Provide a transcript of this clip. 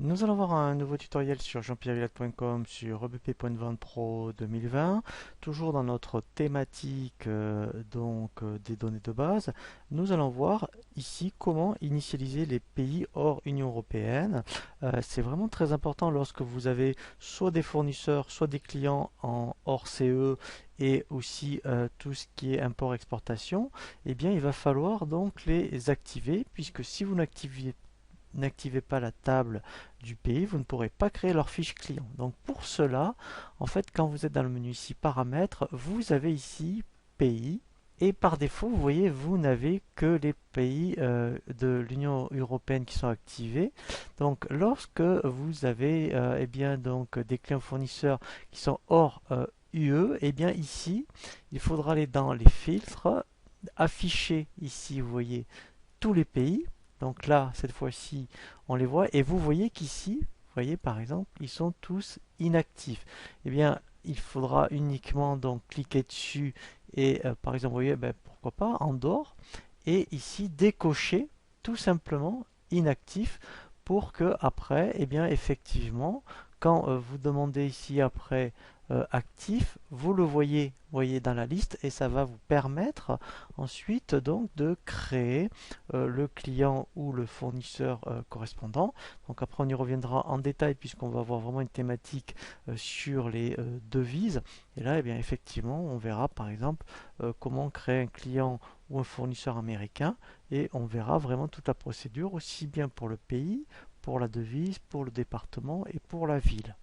Nous allons voir un nouveau tutoriel sur jeanpierrevillac.com sur ebp.vente Pro 2020. Toujours dans notre thématique des données de base, nous allons voir ici comment initialiser les pays hors Union européenne. C'est vraiment très important lorsque vous avez soit des fournisseurs, soit des clients en hors CE et aussi tout ce qui est import-exportation. Eh bien, il va falloir donc les activer puisque si vous n'activez pas la table du pays, vous ne pourrez pas créer leur fiche client. Donc pour cela, en fait, quand vous êtes dans le menu ici paramètres, vous avez ici pays. Et par défaut, vous voyez, vous n'avez que les pays de l'Union européenne qui sont activés. Donc, lorsque vous avez eh bien, donc, des clients fournisseurs qui sont hors UE, eh bien ici, il faudra aller dans les filtres, afficher ici, vous voyez, tous les pays. Donc là, cette fois-ci, on les voit. Et vous voyez qu'ici, vous voyez par exemple, ils sont tous inactifs. Eh bien, il faudra uniquement donc cliquer dessus et par exemple, vous voyez, ben, pourquoi pas, Andorre. Et ici, décocher tout simplement inactif pour que après, eh bien, effectivement, quand vous demandez ici après actif, vous le voyez dans la liste et ça va vous permettre ensuite donc de créer le client ou le fournisseur correspondant. Donc après on y reviendra en détail puisqu'on va avoir vraiment une thématique sur les devises. Et là, eh bien, effectivement, on verra par exemple comment créer un client ou un fournisseur américain et on verra vraiment toute la procédure aussi bien pour le pays, pour la devise, pour le département et pour la ville.